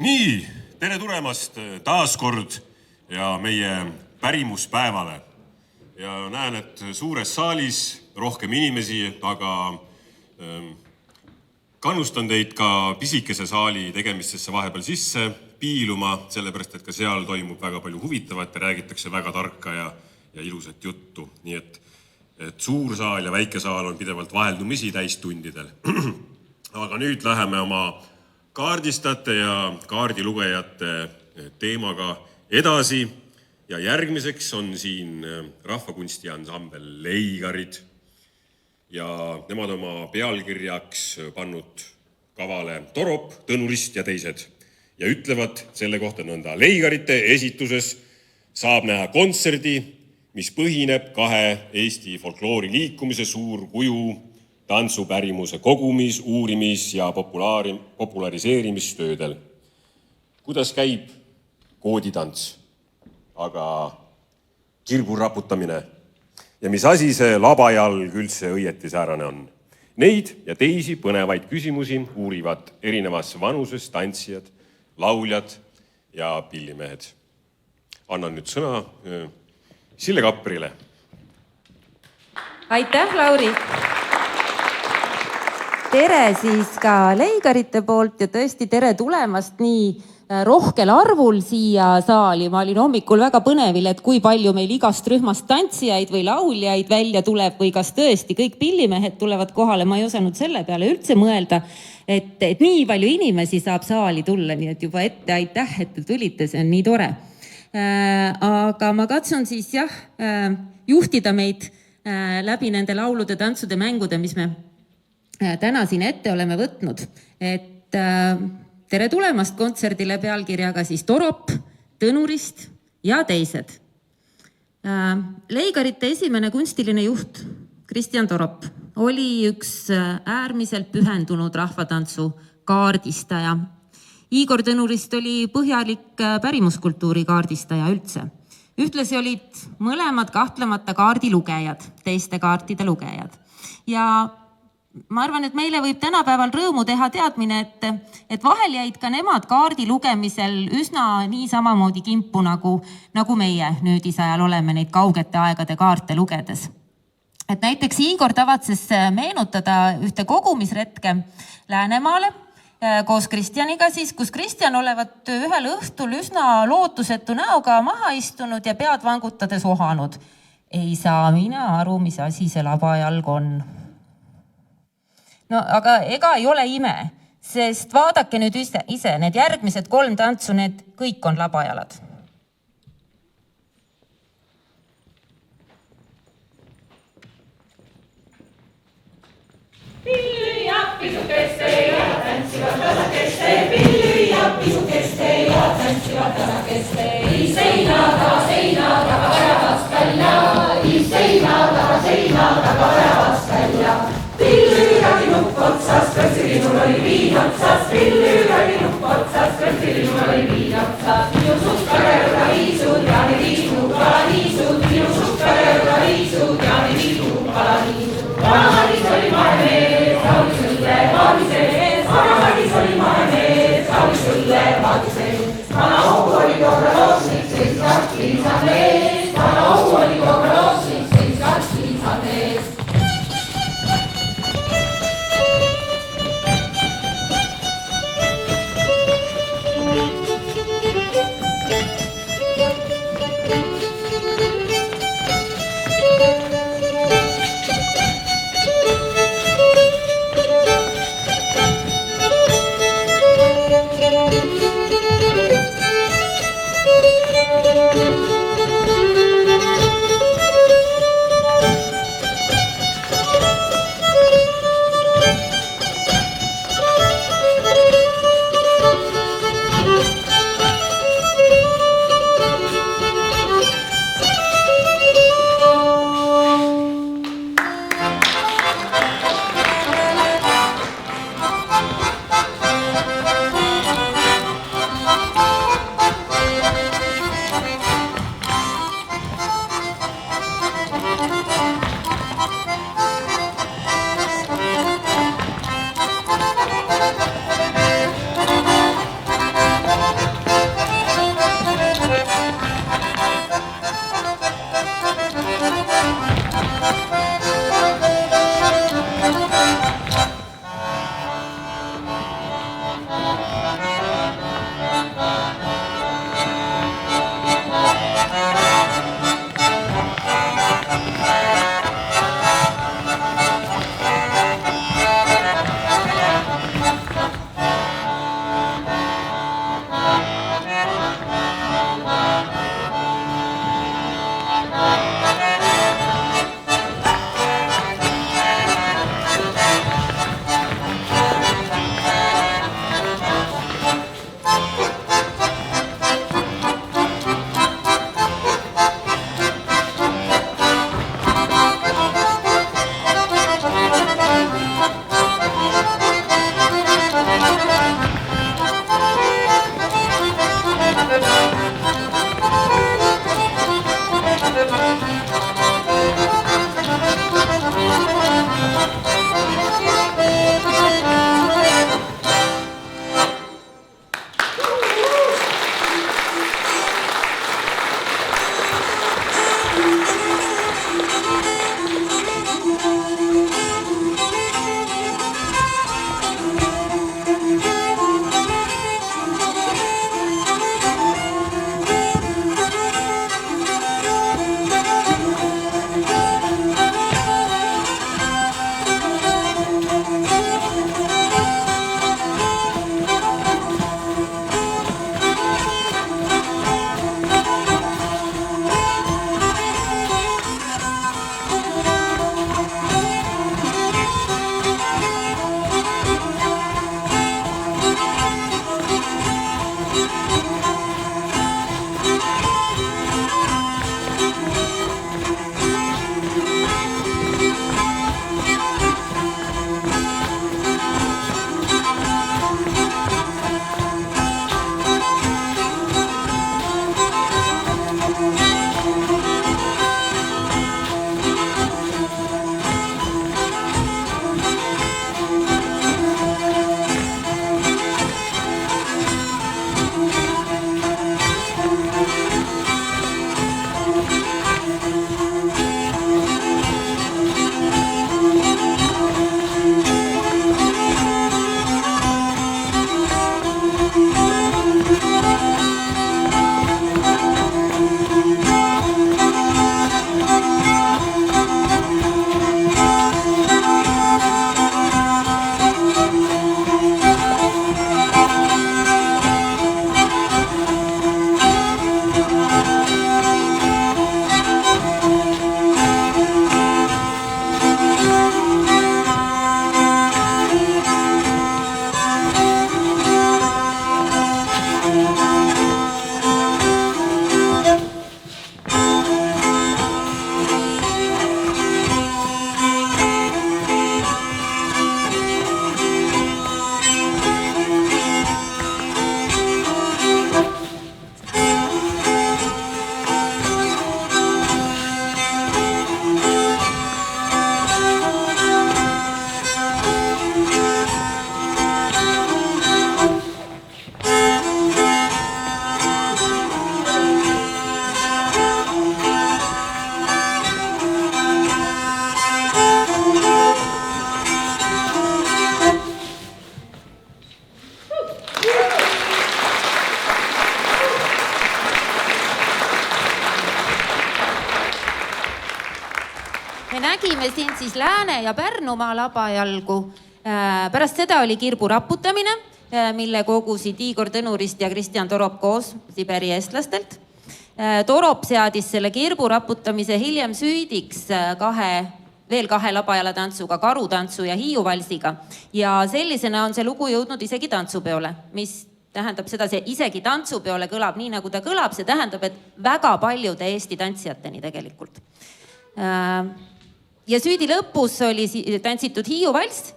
Nii, tere tulemast taas kord ja meie pärimuspäevale. Ja näen, et suures saalis rohkem inimesi, aga kannustan teid ka pisikese saali tegemistesse vahepeal sisse piiluma, sellepärast, et ka seal toimub väga palju huvitavat ja räägitakse väga tarka ja ilusat juttu. Nii et suur saal ja väike saal on pidevalt vaheldumisi täistundidel. Aga nüüd läheme oma kaardistajate ja kaardilugejate teemaga edasi ja järgmiseks on siin rahvakunsti ansambel Leigarid ja nemad oma pealkirjaks pannud kavale Torop, Tõnurist ja teised ja ütlevad selle kohta nõnda. Leigarite esituses saab näha kontserdi, mis põhineb kahe Eesti folkloori liikumise suur kuju tantsupärimuse kogumis, uurimis ja populariseerimistöödel. Kuidas käib kooditants, aga kirguraputamine ja mis asi see labajalg üldse õieti säärane on? Neid ja teisi põnevaid küsimusi uurivad erinevas vanuses tantsijad, lauljad ja pillimehed. Annan nüüd sõna Sille Kaprile. Aitäh, Lauri! Tere siis ka Leigarite poolt ja tõesti tere tulemast nii rohkel arvul siia saali. Ma olin hommikul väga põnevil, et kui palju meil igast rühmast tantsijaid või lauljaid välja tuleb või kas tõesti kõik pillimehed tulevad kohale. Ma ei osanud selle peale üldse mõelda, et nii palju inimesi saab saali tulla, nii et juba ette aitäh, et te tulite, see on nii tore. Aga ma katsun siis juhtida meid läbi nende laulude, tantsude, mängude, mis me täna siin ette oleme võtnud. Et tere tulemast kontserdile pealkirjaga siis Torop, Tõnurist ja teised. Leigarite esimene kunstiline juht Kristjan Torop oli üks äärmiselt pühendunud rahvatantsu kaardistaja. Igor Tõnurist oli põhjalik pärimuskultuuri kaardistaja üldse. Ühtlasi olid mõlemad kahtlemata kaardilugejad, teiste kaartide lugejad. Ja ma arvan, et meile võib tänapäeval rõõmu teha teadmine, et vahel jäid ka nemad kaardi lugemisel üsna nii samamoodi kimpu, nagu meie nüüdisajal oleme neid kaugete aegade kaarte lugedes. Et näiteks Igor tavatses meenutada ühte kogumisretke Läänemaale koos Kristjaniga siis, kus Kristjan olevat ühel õhtul üsna lootusetu näoga maha istunud ja pead vangutades ohanud. Ei saa mina aru, mis asi see labajalg on. No aga ega ei ole ime, sest vaadake nüüd ise, need järgmised 3 tantsu, need kõik on labajalad. Pilli ja pisukeste ja tantsivad tasakeste, pilli ja pisukeste ja tantsivad tasakeste. Seina taga väravast välja, seina taga väravast välja. Pillüüragi nupp otsas, kõrtsilinul oli viin otsas, pillüüragi nupp otsas, kõrtsilinul oli viin otsas. Minu sukkarõõga viisud ja nii viisud kalaniisud, minu sukkarõõga viisud ja nii viisud kalaniisud. Vanamadis oli maemees, laulis õlle, vaamise ees, vanamadis oli maemees, pidime siin siis Lääne- ja Pärnumaa labajalgu. Pärast seda oli kirbu raputamine, mille kogusid Igor Tõnurist ja Kristjan Torop koos Siberi eestlastelt. Torop seadis selle kirbu raputamise hiljem süüdiks veel kahe labajalatantsuga, karutantsu ja hiiuvalsiga. Ja sellisena on see lugu jõudnud isegi tantsupeole, mis tähendab seda, see isegi tantsupeole kõlab nii, nagu ta kõlab. See tähendab, et väga paljude Eesti tantsijateni tegelikult. Ja süüdi lõpus oli tantsitud hiiuvalss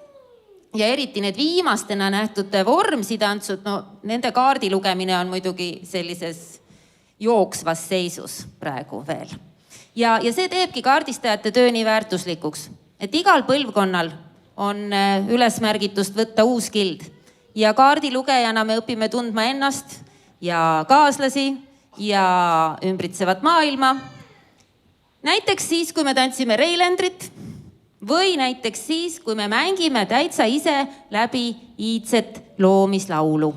ja eriti need viimastena nähtud vormsitantsud, no nende kaardi lugemine on muidugi sellises jooksvas seisus praegu veel. Ja see teebki kaardistajate töö nii väärtuslikuks, et igal põlvkonnal on ülesmärgitust võtta uus kild ja kaardilugejana me õpime tundma ennast ja kaaslasi ja ümbritsevat maailma. Näiteks siis, kui me tantsime Reilendrit või näiteks siis, kui me mängime täitsa ise läbi iidset loomislaulu.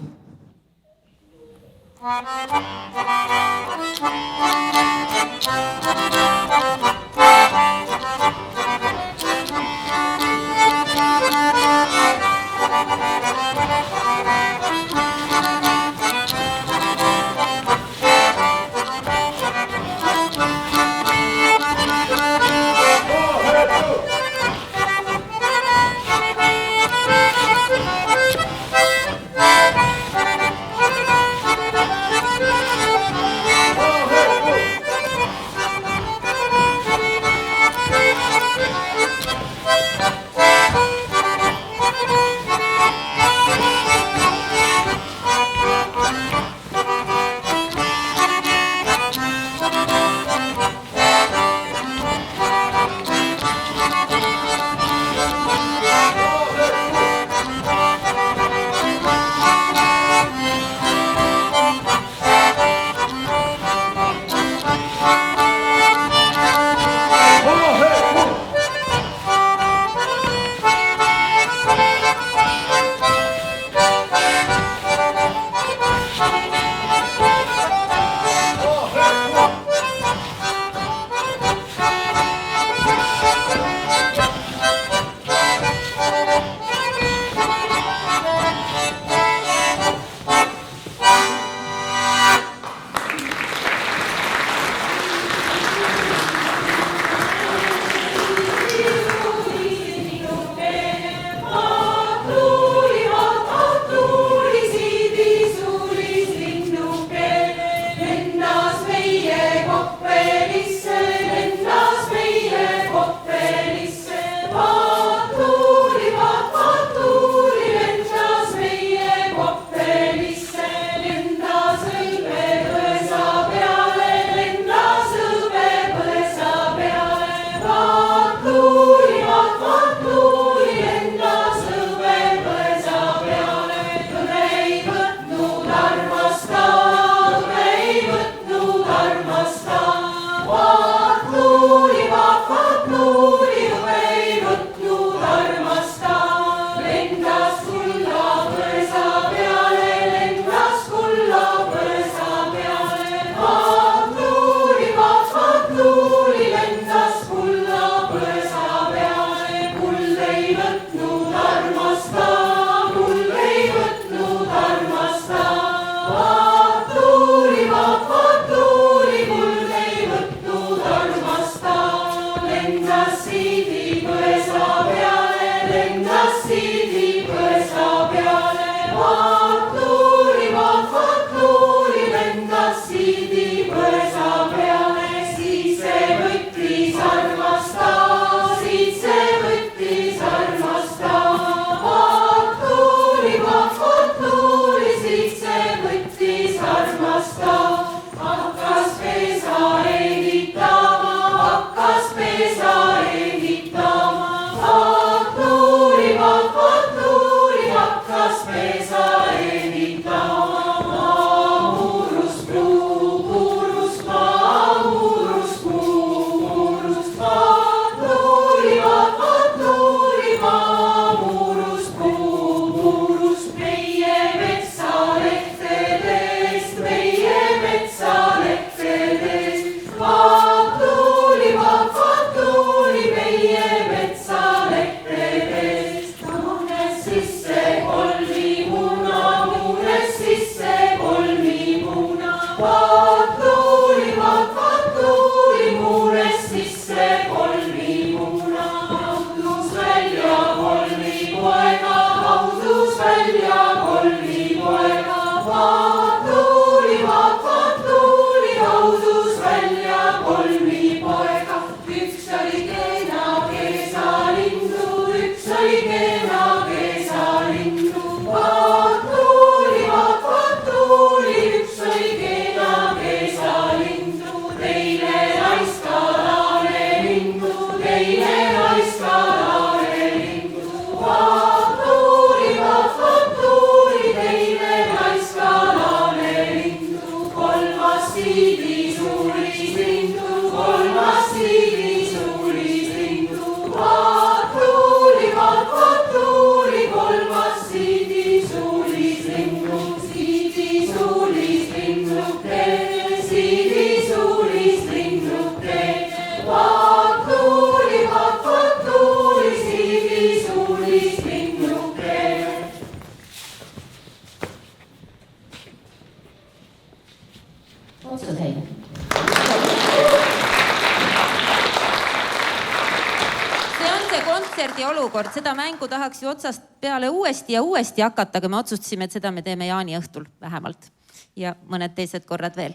kontserdi olukord, seda mängu tahaks ju otsast peale uuesti ja uuesti hakata, aga me otsustasime, et seda me teeme jaaniõhtul vähemalt ja mõned teised korrad veel.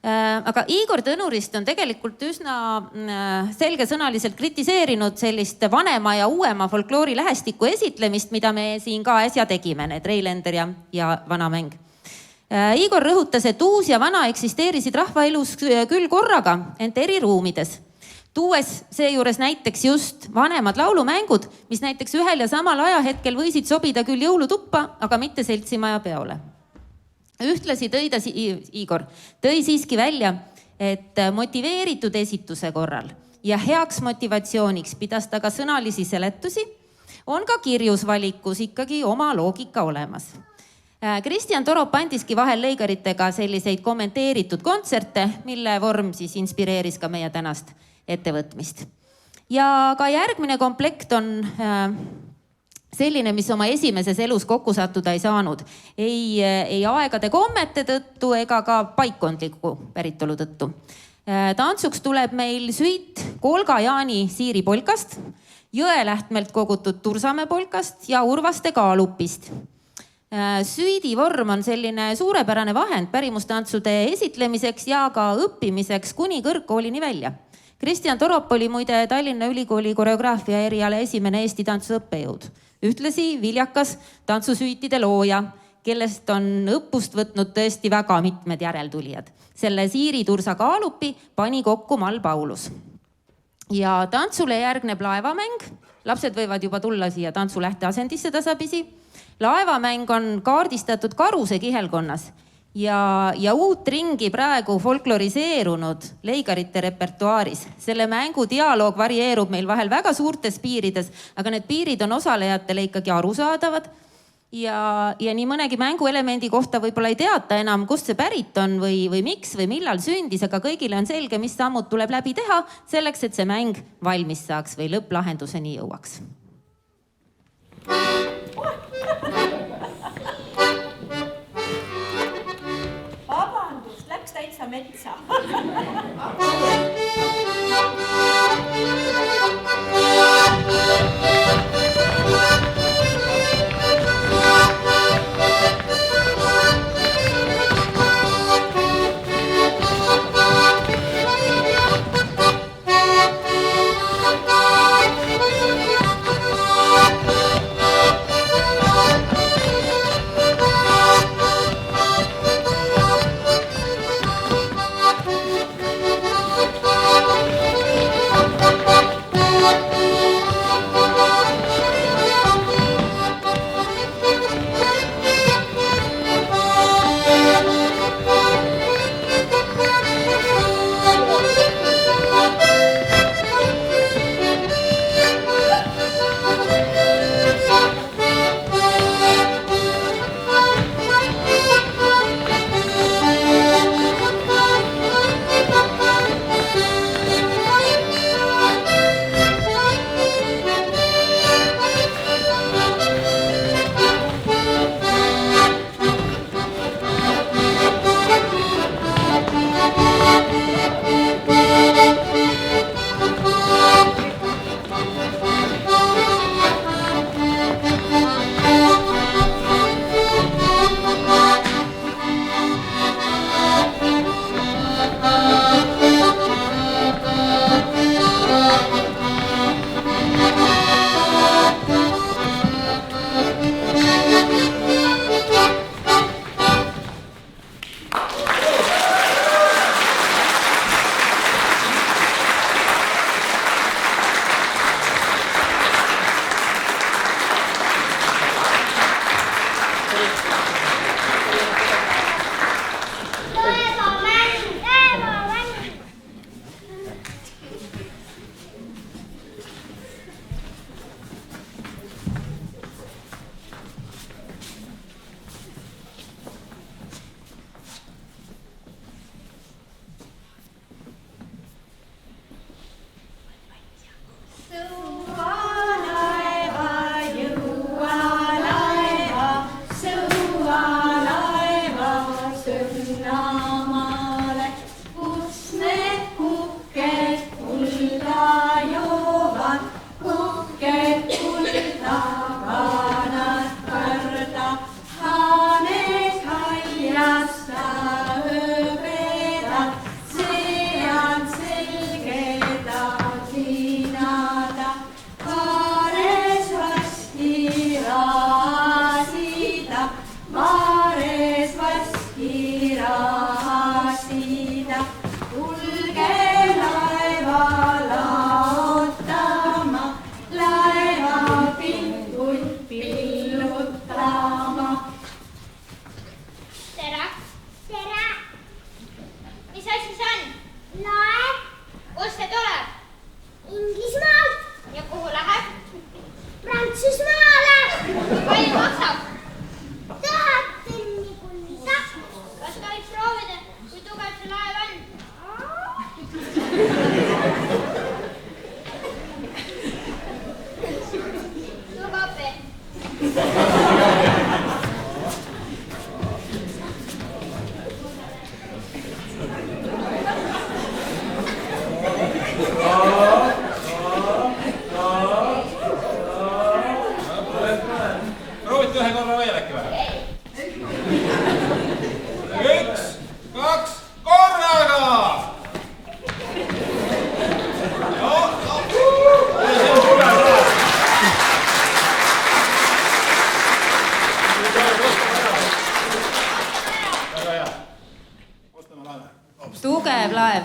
Aga Igor Tõnurist on tegelikult üsna selgesõnaliselt kritiseerinud sellist vanema ja uuema folkloori lähestiku esitlemist, mida me siin ka äsja tegime, need Reilender ja vana mäng. Igor rõhutas, et uus ja vana eksisteerisid rahvaelus küll korraga, ent eri ruumides. Tuues seejuures näiteks just vanemad laulumängud, mis näiteks ühel ja samal ajahetkel võisid sobida küll jõulutuppa, aga mitte seltsimaja peole. Ühtlasi Igor tõi siiski välja, et motiveeritud esituse korral ja heaks motivatsiooniks pidas ta ka sõnalisi seletusi, on ka kirjusvalikus ikkagi oma loogika olemas. Kristjan Torop andiski vahel leigaritega selliseid kommenteeritud kontserte, mille vorm siis inspireeris ka meie tänast ettevõtmist. Ja ka järgmine komplekt on selline, mis oma esimeses elus kokku sattuda ei saanud. Ei aegade kommete tõttu ega ka paikkondliku päritolu tõttu. Tantsuks tuleb meil süit Kolga Jaani Siiri polkast, Jõelähtmelt kogutud Tursamäe polkast ja Urvaste kaalupist. Süidi vorm on selline suurepärane vahend pärimustantsude esitlemiseks ja ka õppimiseks kuni kõrgkoolini välja. Kristjan Torop oli muide Tallinna Ülikooli koreograafia eriala esimene Eesti tantsuõppejõud. Ühtlasi viljakas tantsusüütide looja, kellest on õppust võtnud tõesti väga mitmed järeltulijad. Selle Siiri Tursa kaalupi pani kokku Mal Paulus. Ja tantsule järgneb laevamäng. Lapsed võivad juba tulla siia tantsu lähteasendisse tasapisi. Laevamäng on kaardistatud Karuse kihelkonnas ja uut ringi praegu folkloriseerunud leigarite repertuaaris. Selle mängu dialoog varieerub meil vahel väga suurtes piirides, aga need piirid on osalejatele ikkagi arusaadavad. Ja nii mõnegi mänguelemendi kohta võib-olla ei teata enam, kust see pärit on või miks või millal sündis, aga kõigile on selge, mis sammud tuleb läbi teha selleks, et see mäng valmis saaks või lõpplahenduseni jõuaks. Vabandust, läks täitsa metsa.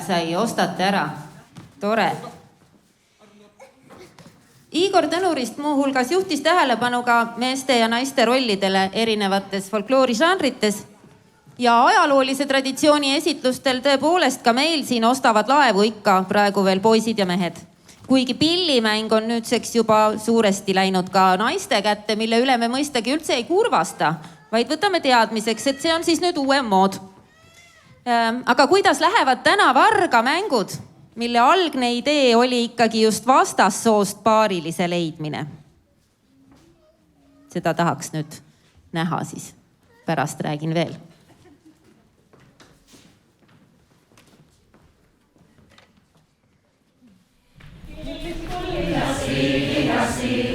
sai, ostate ära. Tore. Igor Tõnurist muuhulgas juhtis tähelepanu ka meeste ja naiste rollidele erinevates folkloorižanrites ja ajaloolise traditsiooni esitlustel tõepoolest ka meil siin ostavad laevu ikka praegu veel poisid ja mehed. Kuigi pillimäng on nüüdseks juba suuresti läinud ka naiste kätte, mille üle me mõistagi üldse ei kurvasta, vaid võtame teadmiseks, et see on siis nüüd uuem mood. Aga kuidas lähevad täna Varga mängud, mille algne idee oli ikkagi just vastassoost paarilise leidmine? Seda tahaks nüüd näha siis. Pärast räägin veel.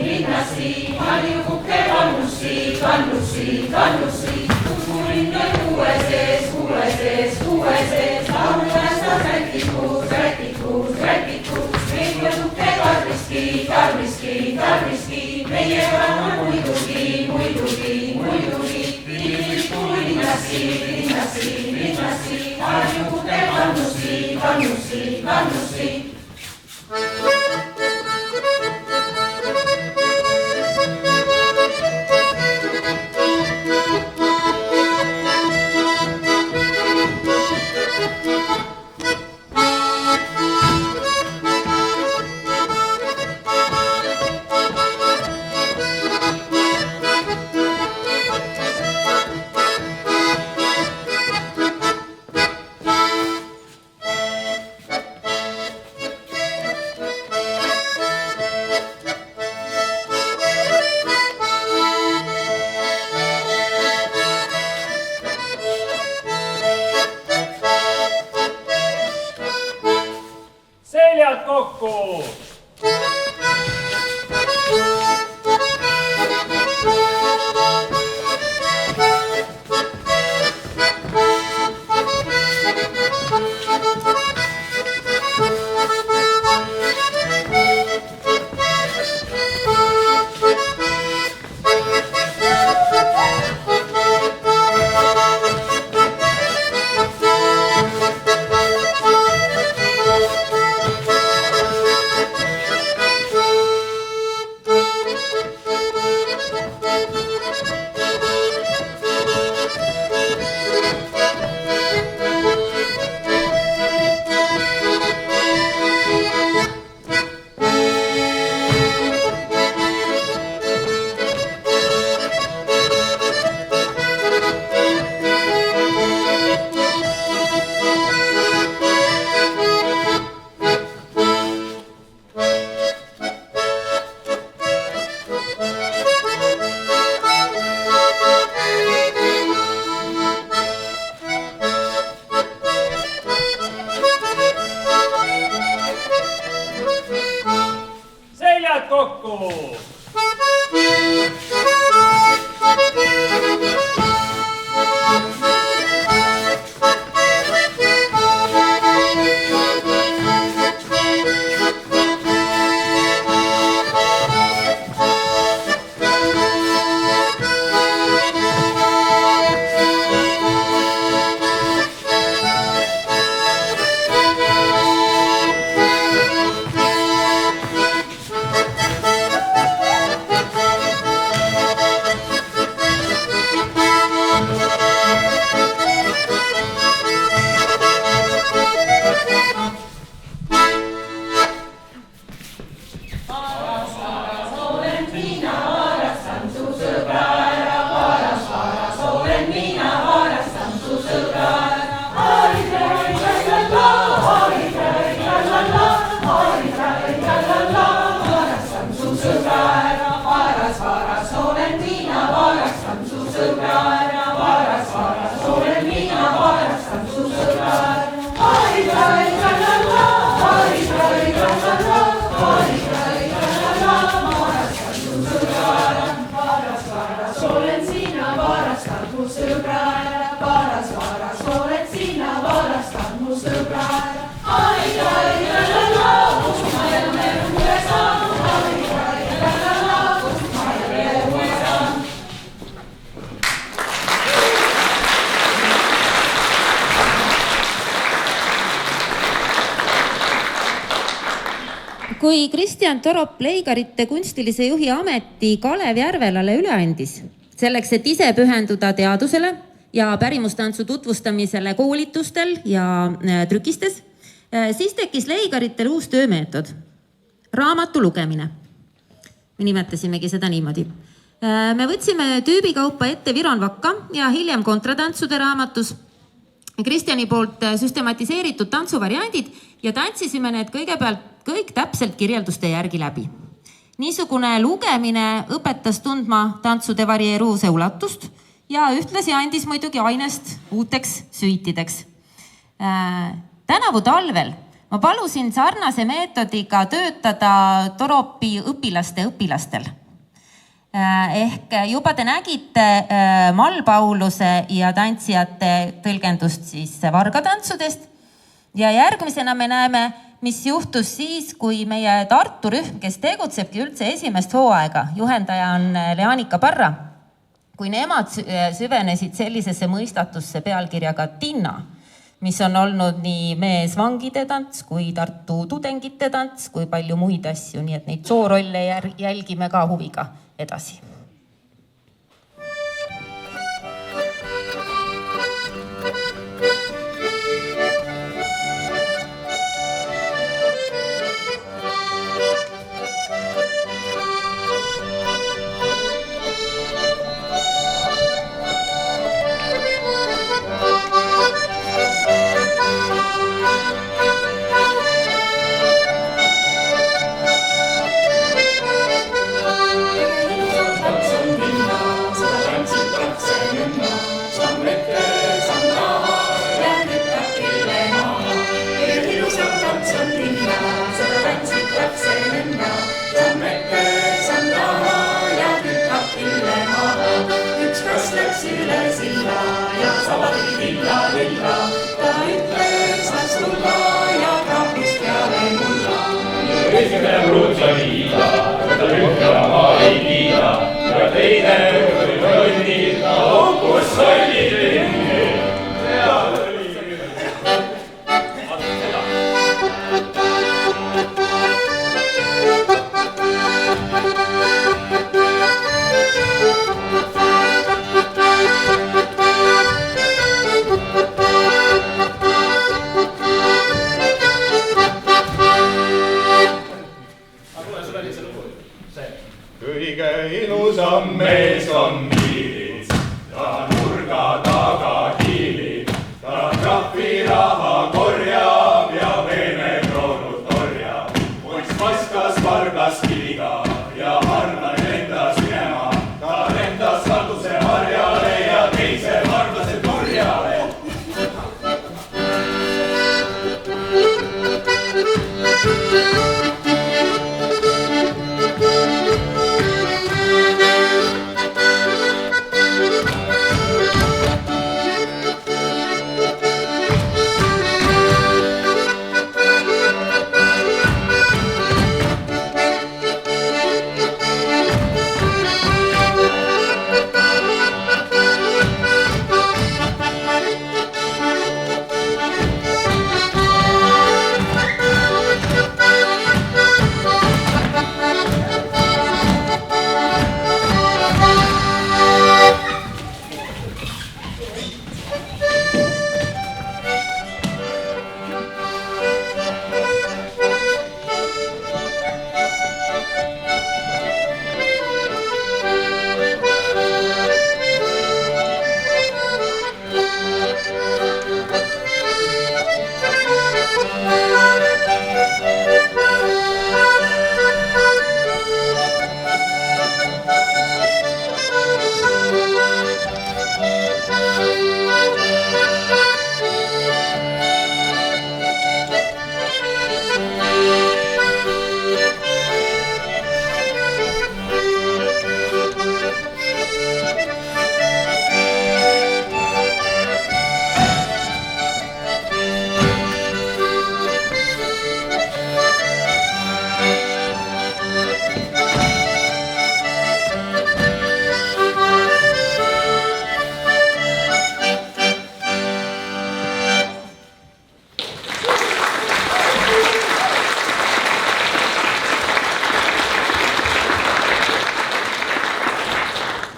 Linnasi, Harjukukke kannussi, Tukkulinna kuue sees, lauluväästa rätikus, Meijukukke tarviski, meie ranna muidugi, linnasi, Harjukukke kannussi. kui Kristjan Torop Leigarite kunstilise juhi ameti Kalev Järvelale üle andis, selleks, et ise pühenduda teadusele ja pärimustantsu tutvustamisele koolitustel ja trükistes, siis tekkis Leigaritel uus töömeetod, raamatu lugemine. Me nimetasimegi seda niimoodi. Me võtsime tüübikaupa ette Viron Vakka ja hiljem kontratantsude raamatus Kristjani poolt süstematiseeritud tantsuvariandid ja tantsisime need kõigepealt kõik täpselt kirjelduste järgi läbi. Niisugune lugemine õpetas tundma tantsude varieeruvuse ulatust ja ühtlasi andis muidugi ainest uuteks süitideks. Tänavu talvel ma palusin sarnase meetodiga töötada Toropi õpilastel. Ehk juba te nägite Mall Pauluse ja tantsijate tõlgendust siis vargatantsudest ja järgmisena me näeme, mis juhtus siis, kui meie Tartu rühm, kes tegutsebki üldse esimest hooaega, juhendaja on Leanika Parra, kui nemad süvenesid sellisesse mõistatusse pealkirjaga Tinna, mis on olnud nii meesvangide tants kui Tartu tudengite tants, kui palju muid asju, nii et neid soorolle jälgime ka huviga edasi.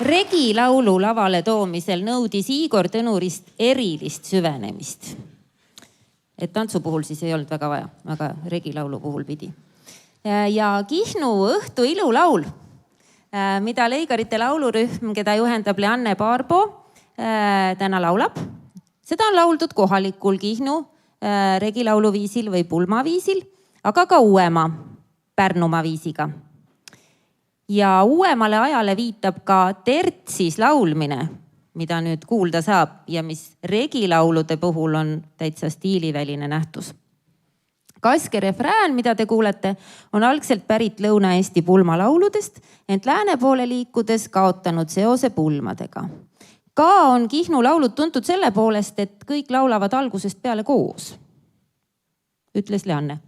Regilaulu lavale toomisel nõudis Igor Tõnurist erilist süvenemist. Et tantsu puhul siis ei olnud väga vaja, aga regilaulu puhul pidi. Ja Kihnu õhtu ilulaul, mida Leigarite laulurühm, keda juhendab Leanne Paarbo, täna laulab. Seda on lauldud kohalikul Kihnu regilaulu viisil või pulma viisil, aga ka uuema Pärnumaa viisiga. Ja uuemale ajale viitab ka tertsis laulmine, mida nüüd kuulda saab ja mis regilaulude puhul on täitsa stiiliväline nähtus. Kaske refrään, mida te kuulete, on algselt pärit Lõuna-Eesti pulmalauludest, ent lääne poole liikudes kaotanud seose pulmadega. Ka on Kihnu laulud tuntud selle poolest, et kõik laulavad algusest peale koos, ütles Leanne.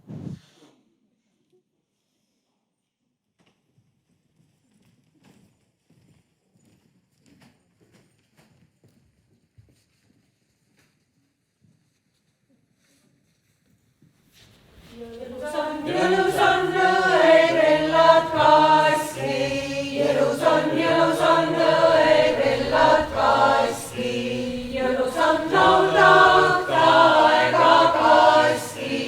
Jõlus on õegrellad kaski, jõlus on õegrellad kaski, jõlus on laulda õhta aega kaski,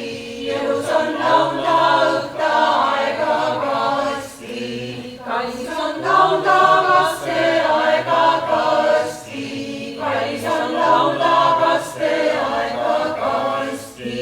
jõlus on laulda õhta aega kaski, kallis on laulda kaste aega kaski, kallis on laulda kaste aega kaski.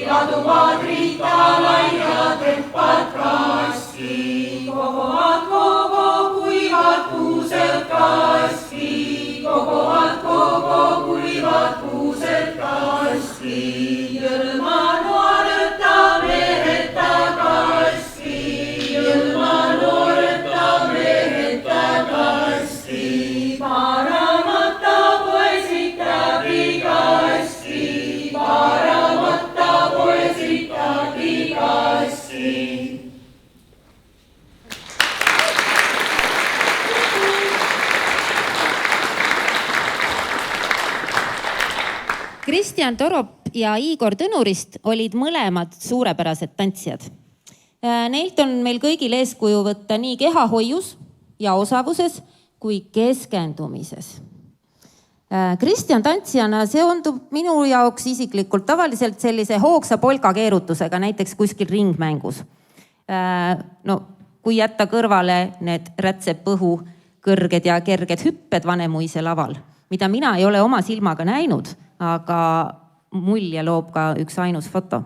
Laduvad riita laiad reppad kaski, koguvad kogu kuivad kuused kaski, koguvad kogu kuivad kuused kaski. Jõlma nooreta meheta kaski, jõlma nooreta meheta kaski, paramata poesikagi kaski, paramata poesikagi kaski. Kristjan Torop ja Igor Tõnurist olid mõlemad suurepärased tantsijad. Neilt on meil kõigil eeskuju võtta nii kehahoius ja osavuses kui keskendumises. Kristjan tantsijana seondub minu jaoks isiklikult tavaliselt sellise hoogsa polka keerutusega, näiteks kuskil ringmängus. No, kui jätta kõrvale need rätsepõhu kõrged ja kerged hüpped Vanemuise laval, mida mina ei ole oma silmaga näinud, aga mulje loob ka üks ainus foto.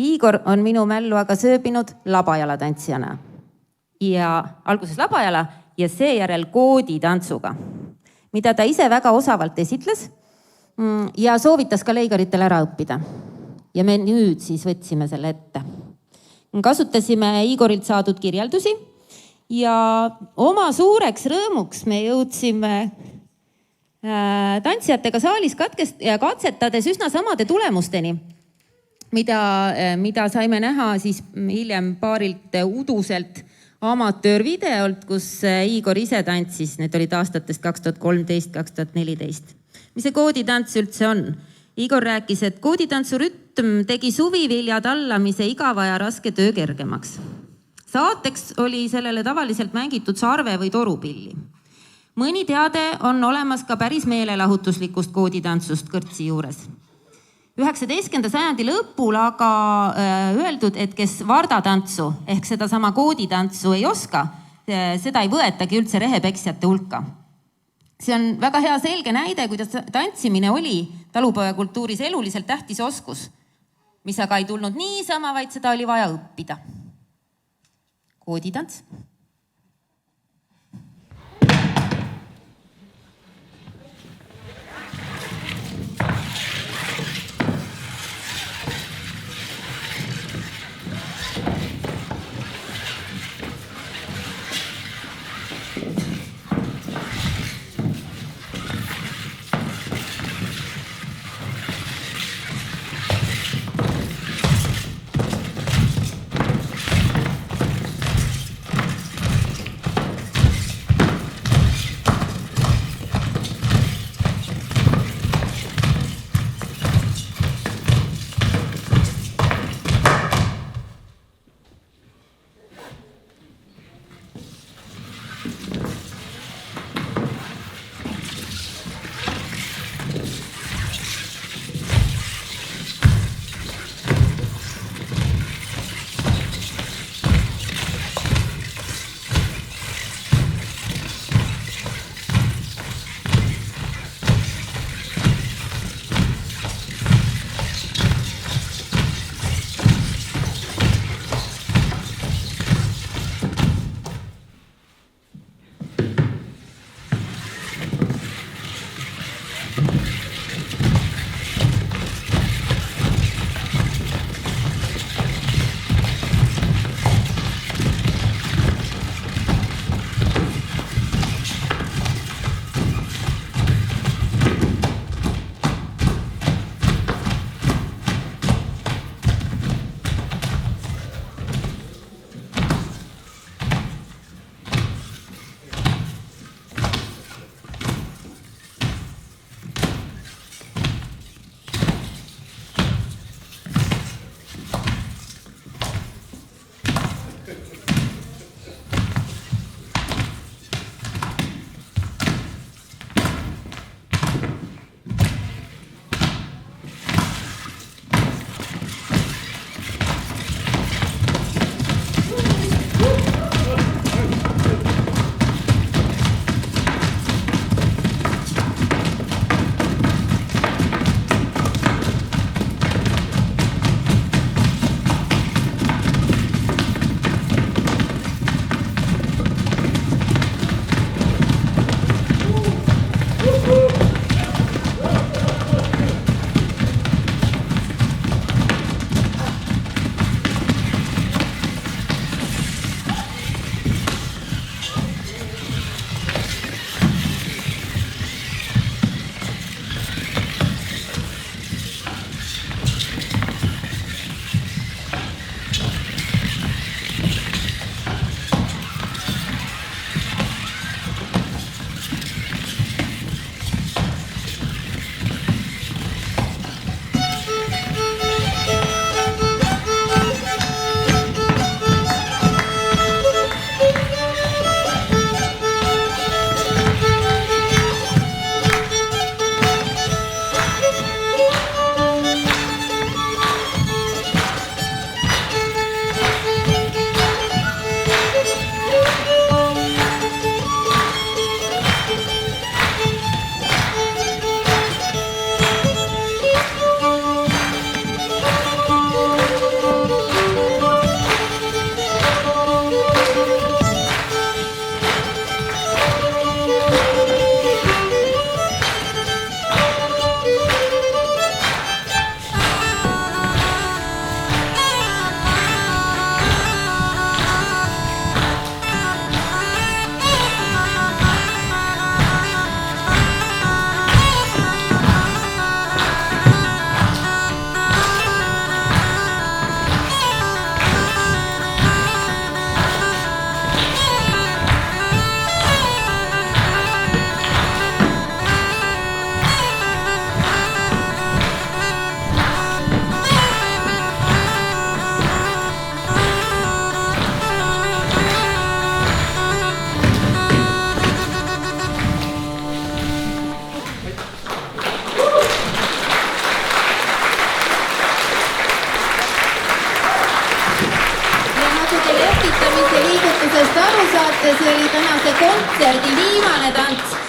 Igor on minu mällu aga sööbinud labajala tantsijana. Ja alguses labajala ja seejärel kooditantsuga, mida ta ise väga osavalt esitles ja soovitas ka Leigaritel ära õppida. Ja me nüüd siis võtsime selle ette. Kasutasime Igorilt saadud kirjeldusi ja oma suureks rõõmuks me jõudsime tantsijatega saalis katsetades üsna samade tulemusteni, mida saime näha siis hiljem paarilt uduselt amatöörvideolt, kus Igor ise tantsis, need olid aastatest 2013-2014. Mis see kooditants üldse on? Igor rääkis, et kooditantsu rütm tegi suvivilja tallamise igava ja raske töö kergemaks. Saateks oli sellele tavaliselt mängitud sarve või torupilli. mõni teade on olemas ka päris meelelahutuslikust kooditantsust kõrtsi juures. 19. sajandi lõpul aga öeldud, et kes vardatantsu ehk sedasama kooditantsu ei oska, seda ei võetagi üldse rehepeksjate hulka. See on väga hea selge näide, kuidas tantsimine oli talupojakultuuris eluliselt tähtis oskus, mis aga ei tulnud niisama, vaid seda oli vaja õppida. Kooditants.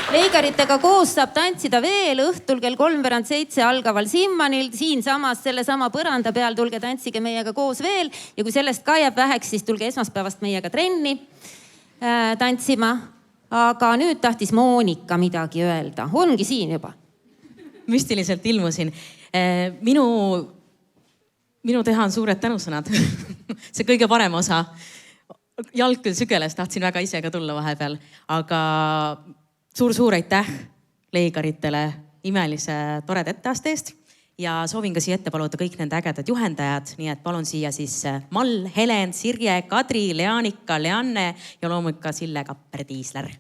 Leigaritega koos saab tantsida veel õhtul kell 6:45 algaval Simmanil. Siinsamas sellesama põranda peal tulge tantsige meiega koos veel. Ja kui sellest ka jääb väheks, siis tulge esmaspäevast meiega trenni tantsima. Aga nüüd tahtis Moonika midagi öelda. Ongi siin juba. Müstiliselt ilmusin. Minu teha on suured tänusõnad. See kõige parem osa. Jalg küll sügeles, tahtsin väga ise ka tulla vahepeal. Aga suur aitäh Leigaritele imelise toreda etteaste eest ja soovin ka siia ette paluda kõik nende ägedad juhendajad, nii et palun siia siis Mall, Helen, Sirje, Kadri, Leanika, Leanne ja loomulikult ka Sille Kapper-Tiisler.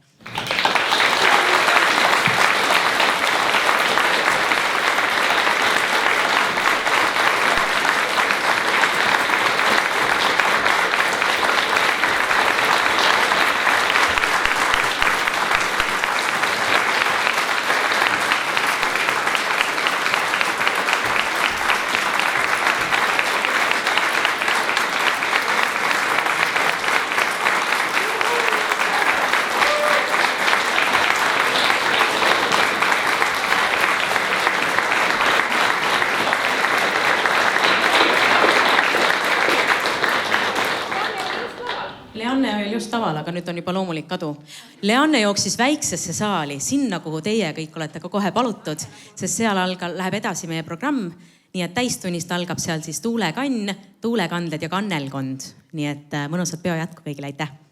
Leanne oli just taval, aga nüüd on juba loomulik kadu. Leanne jooksis väiksesse saali, sinna, kuhu teie kõik olete ka kohe palutud, sest seal läheb edasi meie programm. Nii et täistunnist algab seal siis tuulekann, tuulekandled ja kannelkond. Nii et mõnusat peo jätku kõigile, aitäh!